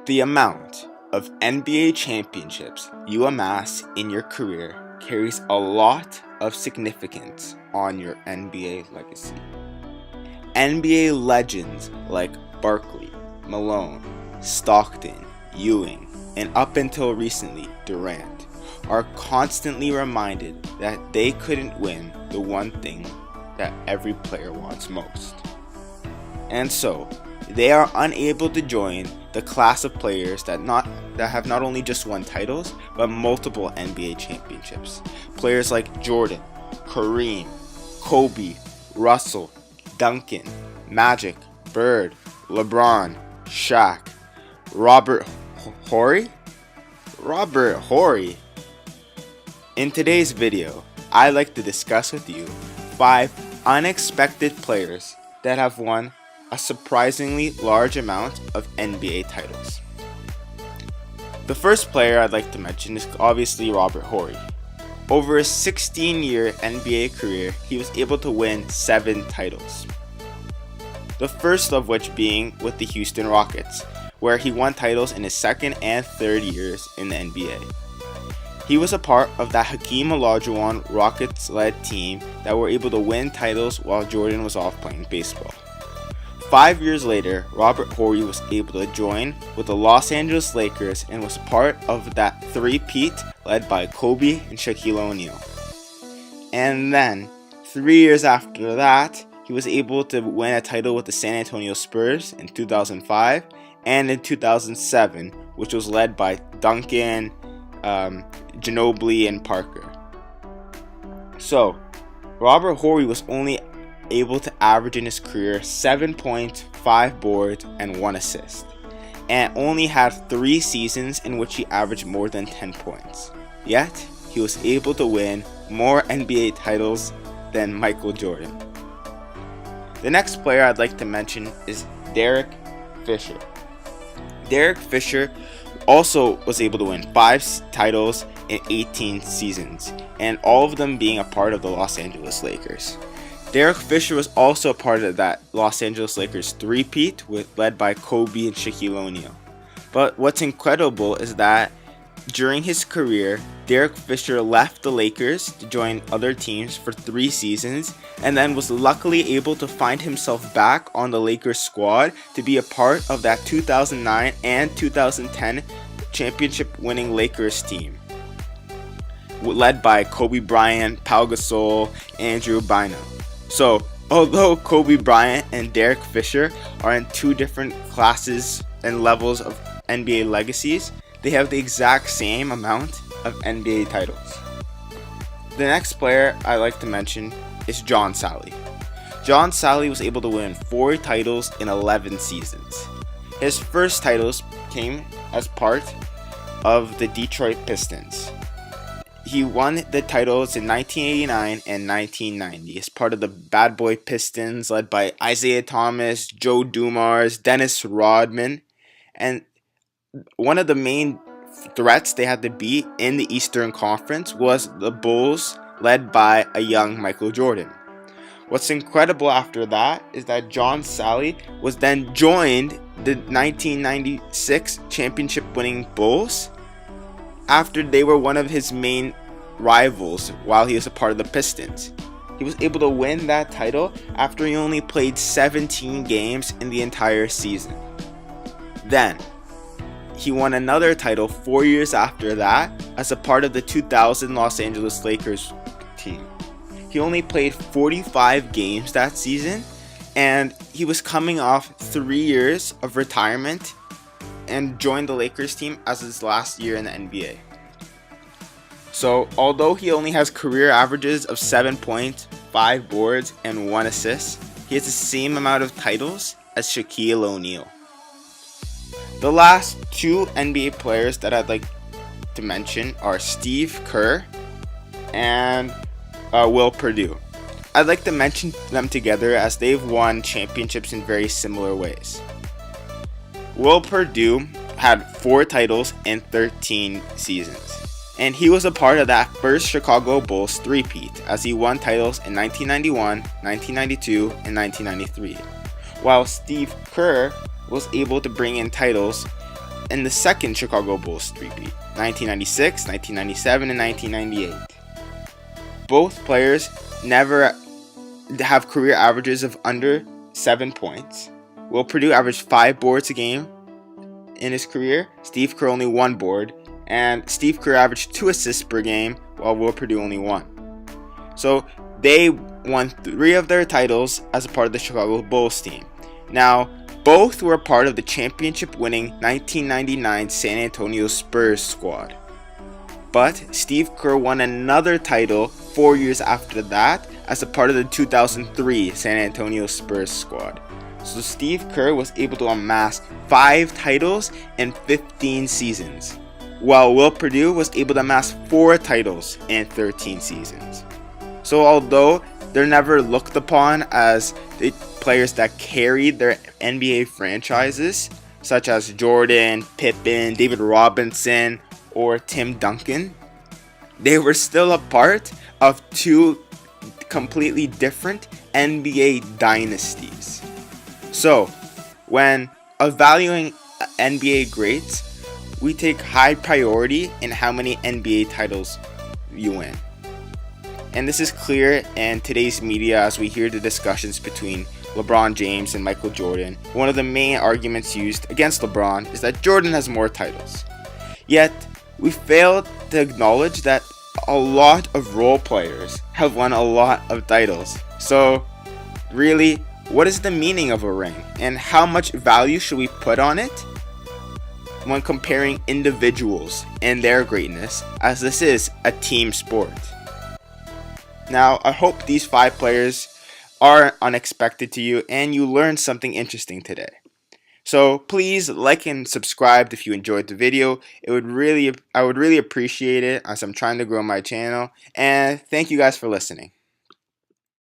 The amount of NBA championships you amass in your career carries a lot of significance on your NBA legacy. NBA legends like Barkley, Malone, Stockton, Ewing, and up until recently, Durant, are constantly reminded that they couldn't win the one thing that every player wants most. And so, they are unable to join the class of players that have not only just won titles, but multiple NBA championships. Players like Jordan, Kareem, Kobe, Russell, Duncan, Magic, Bird, LeBron, Shaq, Robert Horry? In today's video, I'd like to discuss with you 5 unexpected players that have won a surprisingly large amount of NBA titles. The first player I'd like to mention is obviously Robert Horry. Over a 16-year NBA career, he was able to win 7 titles. The first of which being with the Houston Rockets, where he won titles in his second and third years in the NBA. He was a part of that Hakeem Olajuwon Rockets-led team that were able to win titles while Jordan was off playing baseball. 5 years later, Robert Horry was able to join with the Los Angeles Lakers and was part of that three-peat led by Kobe and Shaquille O'Neal. And then, 3 years after that, he was able to win a title with the San Antonio Spurs in 2005 and in 2007, which was led by Duncan, Ginobili, and Parker. So, Robert Horry was only able to average in his career 7 points, 5 boards, and 1 assist, and only had 3 seasons in which he averaged more than 10 points. Yet, he was able to win more NBA titles than Michael Jordan. The next player I'd like to mention is Derek Fisher. Derek Fisher also was able to win 5 titles in 18 seasons, and all of them being a part of the Los Angeles Lakers. Derek Fisher was also a part of that Los Angeles Lakers three-peat led by Kobe and Shaquille O'Neal. But what's incredible is that during his career, Derek Fisher left the Lakers to join other teams for 3 seasons and then was luckily able to find himself back on the Lakers squad to be a part of that 2009 and 2010 championship-winning Lakers team, led by Kobe Bryant, Pau Gasol, and Andrew Bynum. So, although Kobe Bryant and Derek Fisher are in 2 different classes and levels of NBA legacies, they have the exact same amount of NBA titles. The next player I like to mention is John Salley. John Salley was able to win 4 titles in 11 seasons. His first titles came as part of the Detroit Pistons. He won the titles in 1989 and 1990 as part of the Bad Boy Pistons led by Isaiah Thomas, Joe Dumars, Dennis Rodman, and one of the main threats they had to beat in the Eastern Conference was the Bulls led by a young Michael Jordan. What's incredible after that is that John Salley was then joined the 1996 championship-winning Bulls after they were one of his main rivals while he was a part of the Pistons. He was able to win that title after he only played 17 games in the entire season. Then, he won another title 4 years after that as a part of the 2000 Los Angeles Lakers team. He only played 45 games that season, and he was coming off 3 years of retirement and joined the Lakers team as his last year in the NBA. So, although he only has career averages of 7 points, 5 boards, and 1 assist, he has the same amount of titles as Shaquille O'Neal. The last 2 NBA players that I'd like to mention are Steve Kerr and Will Perdue. I'd like to mention them together as they've won championships in very similar ways. Will Perdue had 4 titles in 13 seasons, and he was a part of that first Chicago Bulls three-peat as he won titles in 1991, 1992, and 1993, while Steve Kerr was able to bring in titles in the second Chicago Bulls three-peat, 1996, 1997, and 1998. Both players never have career averages of under 7 points. Will Perdue averaged 5 boards a game in his career, Steve Kerr only 1 board, and Steve Kerr averaged 2 assists per game, while Will Perdue only 1. So they won 3 of their titles as a part of the Chicago Bulls team. Now, both were part of the championship-winning 1999 San Antonio Spurs squad. But Steve Kerr won another title 4 years after that as a part of the 2003 San Antonio Spurs squad. So Steve Kerr was able to amass 5 titles in 15 seasons, while Will Perdue was able to amass 4 titles in 13 seasons. So although they're never looked upon as the players that carried their NBA franchises, such as Jordan, Pippen, David Robinson, or Tim Duncan, they were still a part of 2 completely different NBA dynasties. So, when evaluating NBA greats, we take high priority in how many NBA titles you win. And this is clear in today's media as we hear the discussions between LeBron James and Michael Jordan. One of the main arguments used against LeBron is that Jordan has more titles. Yet, we fail to acknowledge that a lot of role players have won a lot of titles. So, really, what is the meaning of a ring, and how much value should we put on it when comparing individuals and their greatness, as this is a team sport? Now, I hope these 5 players are unexpected to you and you learned something interesting today. So please like and subscribe if you enjoyed the video. I would really appreciate it as I'm trying to grow my channel. And thank you guys for listening.